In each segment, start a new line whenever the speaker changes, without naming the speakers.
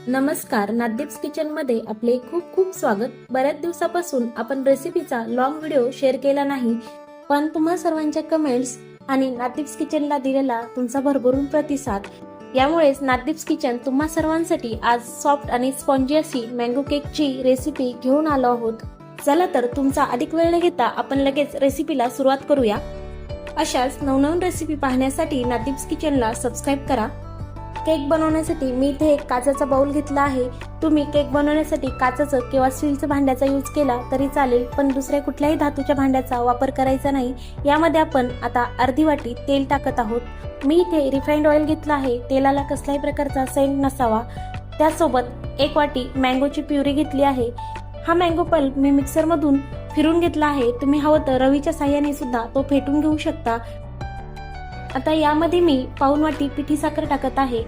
नमस्कार, नाददीप्स किचन मध्ये आपले खूप खूप स्वागत. बऱ्याच दिवसापासून आपण रेसिपीचा लॉंग व्हिडिओ शेअर केला नाही, पण तुम्हा सर्वांच्या कमेंट्स आणि नाददीप्स किचनला दिलेला तुमचा भरभरून प्रतिसाद यामुळेच नाददीप्स किचन तुम्हा सर्वांसाठी आज सॉफ्ट आणि स्पॉन्जी अशी मँगो केकची रेसिपी घेऊन आलो आहोत. चला तर तुमचा अधिक वेळ न घेता आपण लगेच रेसिपीला सुरुवात करूया. अशाच नवनवीन रेसिपी पाहण्यासाठी नाददीप्स किचनला सबस्क्राईब करा. केक बनवण्यासाठी मी इथे एक काचेचा बाउल घेतला आहे. तुम्ही केक बनवण्यासाठी काचेचं किंवा स्टीलच्या भांड्याचा यूज केला तरी चालेल, पण दुसऱ्या कुठल्याही धातूच्या भांड्याचा वापर करायचा नाही. यामध्ये आपण आता अर्धी वाटी तेल टाकत आहोत. मी इथे रिफाइंड ऑइल घेतला आहे. तेलाला कसल्याही प्रकारचा सेंट नसावा. त्यासोबत एक वाटी मँगोची प्युरी घेतली आहे. हा मँगो पल्प मी मिक्सर मधून फिरून घेतला आहे. तुम्ही हवं तर रवीच्या साह्याने सुद्धा तो फेटून घेऊ शकता. आता यामध्ये मी पाऊण वाटी पिठी साखर टाकत आहे.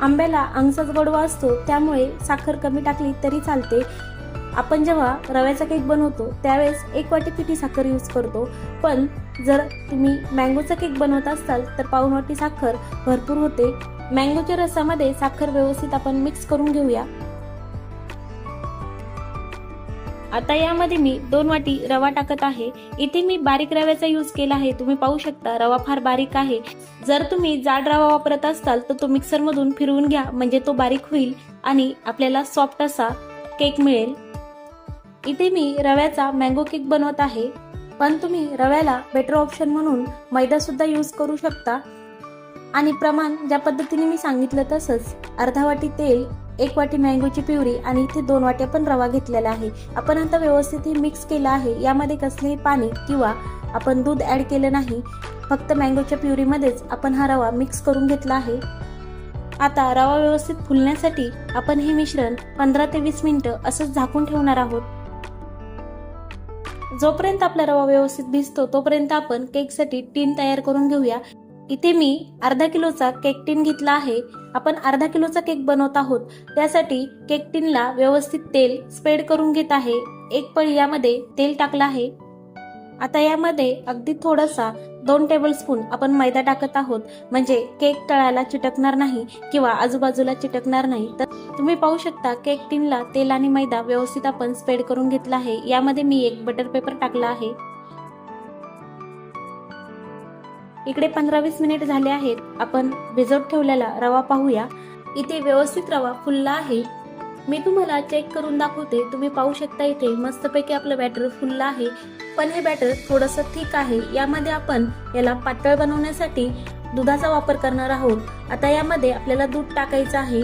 आंब्याला अंगचाच गोडवा असतो, त्यामुळे साखर कमी टाकली तरी चालते. आपण जेव्हा रव्याचा केक बनवतो त्यावेळेस एक वाटी पिठी साखर यूज करतो, पण जर तुम्ही मँगोचा केक बनवत असाल तर पाऊण वाटी साखर भरपूर होते. मँगोच्या रसामध्ये साखर व्यवस्थित आपण मिक्स करून घेऊया. आता यामध्ये मी 2 वाटी रवा टाकत आहे. इथे मी बारीक रव्याचा यूज केला आहे. तुम्ही पाहू शकता रवा फार बारीक आहे. जर तुम्ही जाड रवा वापरत असाल तर तो मिक्सर मधून फिरवून घ्या, म्हणजे तो बारीक होईल आणि आपल्याला सॉफ्ट असा केक मिळेल. इथे मी रव्याचा मँगो केक बनवत आहे, पण तुम्ही रव्याला बेटर ऑप्शन म्हणून मैदा सुद्धा यूज करू शकता. आणि प्रमाण ज्या पद्धतीने मी सांगितलं तसंच अर्धा वाटी तेल, एक वाटी मँगोची प्युरी आणि इथे 2 वाट्या पण रवा घेतलेला आहे. आपण आता व्यवस्थित हे मिक्स केलं आहे. यामध्ये कसलेही पाणी किंवा आपण दूध ऍड केलं नाही, फक्त मँगोच्या प्युरीमध्येच आपण हा रवा मिक्स करून घेतला आहे. आता रवा व्यवस्थित फुलण्यासाठी आपण हे मिश्रण 15 ते 20 मिनिटं असंच झाकून ठेवणार आहोत. जोपर्यंत आपला रवा व्यवस्थित भिजतो तोपर्यंत आपण केकसाठी टीन तयार करून घेऊया. इथे मी अर्धा किलोचा केक टीन घेतला आहे. आपण अर्धा किलोचा केक बनवत आहोत, त्यासाठी केक टीनला व्यवस्थित तेल स्प्रेड करून घेत आहे. एक पळी यामध्ये तेल टाकलं आहे. आता यामध्ये अगदी थोडासा 2 टेबलस्पून आपण मैदा टाकत आहोत, म्हणजे केक तळाला चिटकणार नाही किंवा आजूबाजूला चिटकणार नाही. तर तुम्ही पाहू शकता केक टीनला तेल आणि मैदा व्यवस्थित आपण स्प्रेड करून घेतला आहे. यामध्ये मी एक बटर पेपर टाकला आहे. इकडे 15-20 मिनिट झाले आहेत. आपण भिजवत ठेवलेला रवा पाहूया. इथे व्यवस्थित रवा फुलला आहे. मी तुम्हाला चेक करून दाखवते. तुम्ही पाहू शकता इथे मस्तपैकी आपलं बॅटर फुललं आहे, पण हे बॅटर थोडंसं थिक आहे. यामध्ये आपण याला पातळ बनवण्यासाठी दुधाचा वापर करणार आहोत. आता यामध्ये आपल्याला दूध टाकायचं आहे,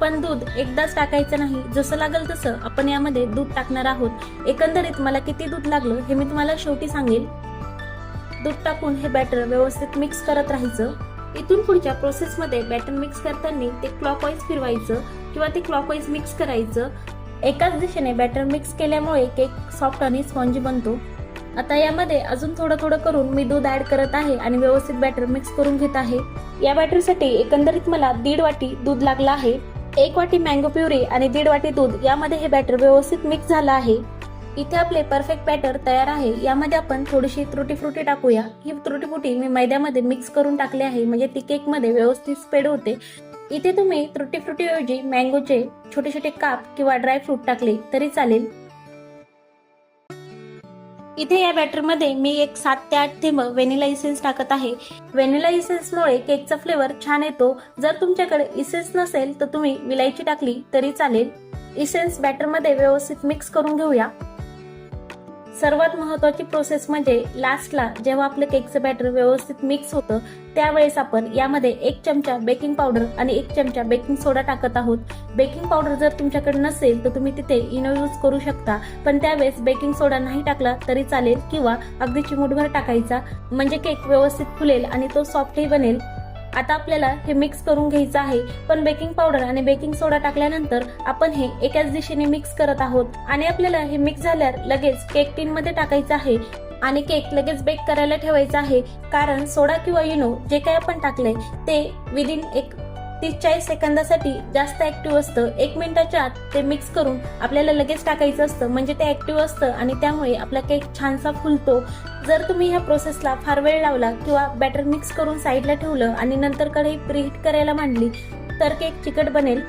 पण दूध एकदाच टाकायचं नाही. जसं लागेल तसं आपण यामध्ये दूध टाकणार आहोत. एकंदरीत मला किती दूध लागलं हे मी तुम्हाला शेवटी सांगेल. दूध टाकून हे बॅटर व्यवस्थित मिक्स करत राहायचं. इथून पुढच्या प्रोसेसमध्ये बॅटर मिक्स करताना ते क्लॉकवाईज फिरवायचं किंवा ते क्लॉकवाईज मिक्स करायचं. एकाच दिशेने बॅटर मिक्स केल्यामुळे केक सॉफ्ट आणि स्पॉन्जी बनतो. आता यामध्ये अजून थोडं करून मी दूध ऍड करत आहे आणि व्यवस्थित बॅटर मिक्स करून घेत आहे. या बॅटरसाठी एकंदरीत मला 1.5 वाटी दूध लागला आहे. 1 वाटी मँगो प्युरी आणि 1.5 वाटी दूध यामध्ये हे बॅटर व्यवस्थित मिक्स झालं आहे. इथे आपले परफेक्ट बॅटर तयार आहे. यामध्ये आपण थोडीशी त्रुटी फ्रुटी टाकूया. ही त्रुटी फ्रुटी मी मैद्यामध्ये मिक्स करून टाकली आहे, म्हणजे ती केक मध्ये व्यवस्थित स्प्रेड होते. इथे तुम्ही त्रुटी फ्रुटी ऐवजी मँगोचे छोटे छोटे काप किंवा ड्राय फ्रूट टाकले तरी चालेल. इथे या बॅटर मध्ये मी एक 7 ते 8 थेंब व्हॅनिला इसेन्स टाकत आहे. व्हॅनिला इसेन्समुळे केकचा फ्लेवर छान येतो. जर तुमच्याकडे इसेन्स नसेल तर तुम्ही विलायची टाकली तरी चालेल. इसेन्स बॅटर मध्ये व्यवस्थित मिक्स करून घेऊया. सर्वात महत्वाची प्रोसेस म्हणजे लास्टला जेव्हा आपलं केकचं बॅटर व्यवस्थित मिक्स होतं त्यावेळेस आपण यामध्ये 1 चमचा बेकिंग पावडर आणि 1 चमचा बेकिंग सोडा टाकत आहोत. बेकिंग पावडर जर तुमच्याकडे नसेल तर तुम्ही तिथे इनो यूज करू शकता, पण त्यावेळेस बेकिंग सोडा नाही टाकला तरी चालेल किंवा अगदी चिमूटभर टाकायचा, म्हणजे केक व्यवस्थित फुलेल आणि तो सॉफ्टही बनेल. आता आपल्याला हे मिक्स करून घ्यायचं आहे, पण बेकिंग पावडर आणि बेकिंग सोडा टाकल्यानंतर आपण हे एकाच दिशेने मिक्स करत आहोत आणि आपल्याला हे मिक्स झाल्यावर लगेच केक टीन मध्ये टाकायचं आहे आणि केक लगेच बेक करायला ठेवायचा आहे. कारण सोडा किंवा इनो जे काही आपण टाकलंय ते विदिन 30-40 सेकंदासाठी जास्त ऍक्टिव्ह असतं. 1 मिनिटाच्या आत ते मिक्स करून आपल्याला लगेच टाकायचं असतं, म्हणजे ते ऍक्टिव्ह असतं आणि त्यामुळे आपला केक छानसा फुलतो. जर तुम्ही ह्या प्रोसेसला फार वेळ लावला किंवा बॅटर मिक्स करून साईडला ठेवलं आणि नंतर कढई प्रीहीट करायला मांडली तर केक चिकट बनेल.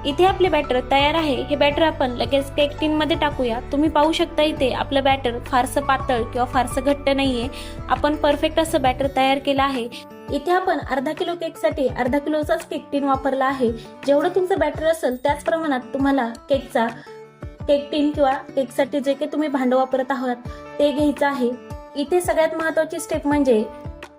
इथे आपले बॅटर तयार आहे. हे बॅटर आपण लगेच केक टीन मध्ये टाकूया. तुम्ही पाहू शकता इथे आपलं बॅटर फारसं पातळ किंवा फारसं घट्ट नाहीये. आपण परफेक्ट असं बॅटर तयार केलं आहे. इथे आपण अर्धा किलो केकसाठी अर्धा किलोचाच केक टीन वापरला आहे. जेवढं तुमचं बॅटर असेल त्याच प्रमाणात तुम्हाला केक टीन किंवा केकसाठी जे काही तुम्ही भांडं वापरत आहात ते घ्यायचं आहे. इथे सगळ्यात महत्त्वाची स्टेप म्हणजे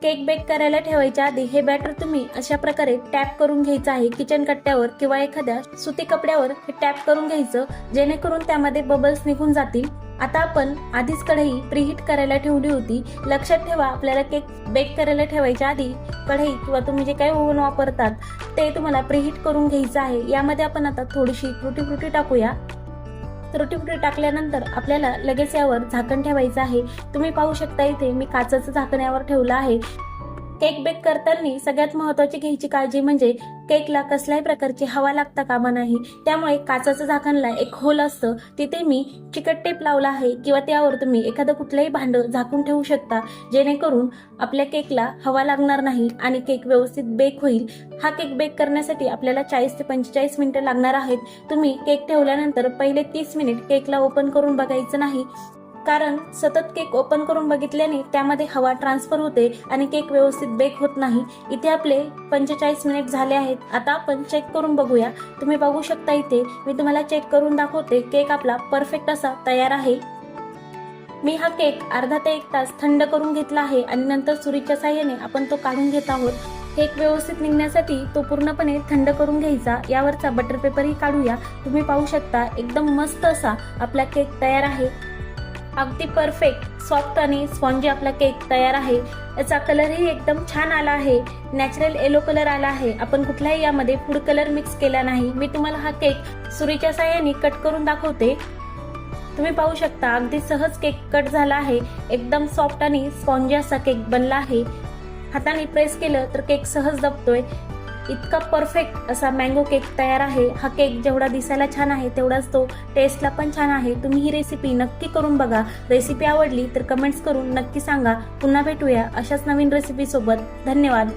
केक बेक करायला ठेवायच्या आधी हे बॅटर तुम्ही अशा प्रकारे टॅप करून घ्यायचं आहे. किचन कट्ट्यावर किंवा एखाद्या सुती कपड्यावर हे टॅप करून घ्यायचं, जेणेकरून त्यामध्ये बबल्स निघून जातील. आता आपण आधीच कढई प्रीहीट करायला ठेवली होती. लक्षात ठेवा, आपल्याला केक बेक करायला ठेवायच्या आधी कढई किंवा तुम्ही जे काही ओव्हन वापरतात ते तुम्हाला प्रीहीट करून घ्यायचं आहे. यामध्ये आपण आता थोडीशी टुटी फ्रुटी टाकूया. टुटी फ्रुटी टाकल्यानंतर आपल्याला लगेच यावर झाकण ठेवायचं आहे. तुम्ही पाहू शकता इथे मी काचेचं झाकण यावर ठेवलं आहे. केक बेक करताना सगळ्यात महत्त्वाची घ्यायची काळजी म्हणजे केकला कसल्याही प्रकारची हवा लागता कामा नाही. त्यामुळे काचेचं झाकणला एक होल असतं, तिथे मी चिकट टेप लावला आहे किंवा त्यावर तुम्ही एखादं कुठलंही भांडं झाकून ठेवू शकता, जेणेकरून आपल्या केकला हवा लागणार नाही आणि केक व्यवस्थित बेक होईल. हा केक बेक करण्यासाठी आपल्याला 40 ते 45 मिनिटं लागणार आहेत. तुम्ही केक ठेवल्यानंतर पहिले 30 मिनिट केकला ओपन करून बघायचं नाही, कारण सतत केक ओपन करून बघितल्याने त्यामध्ये हवा ट्रान्सफर होते आणि केक व्यवस्थित बेक होत नाही. इथे आपले 45 मिनिट झाले आहेत. आता आपण चेक करून बघूया. तुम्ही बघू शकता इथे मी तुम्हाला चेक करून दाखवते. केक आपला परफेक्ट असा तयार आहे. मी हा केक अर्धा ते 1 तास थंड करून घेतला आहे आणि नंतर सुरीच्या साहाय्याने आपण तो काढून घेत आहोत. केक व्यवस्थित निघण्यासाठी तो पूर्णपणे थंड करून घ्यायचा. यावरचा बटर पेपरही काढूया. तुम्ही पाहू शकता एकदम मस्त असा आपला केक तयार आहे. अगदी परफेक्ट सॉफ्ट आणि स्पॉन्जी आपला केक तयार आहे. याचा कलरही एकदम छान आला आहे. नॅचरल येलो कलर आला आहे. आपण कुठलाही यामध्ये फूड कलर मिक्स केला नाही. मी तुम्हाला हा केक सुरीच्या साहाय्याने कट करून दाखवते. तुम्ही पाहू शकता अगदी सहज केक कट झाला आहे. एकदम सॉफ्ट आणि स्पॉन्जी असा केक बनला आहे. हाताने प्रेस केलं तर केक सहज दबतोय. इतका परफेक्ट असा मँगो केक तयार आहे. हा केक जेवढा दिसायला छान आहे तेवढाच तो टेस्टला पण छान आहे. तुम्ही ही रेसिपी नक्की करून बघा. रेसिपी आवडली तर कमेंट्स करून नक्की सांगा. पुन्हा भेटूया अशाच नवीन रेसिपी सोबत. धन्यवाद.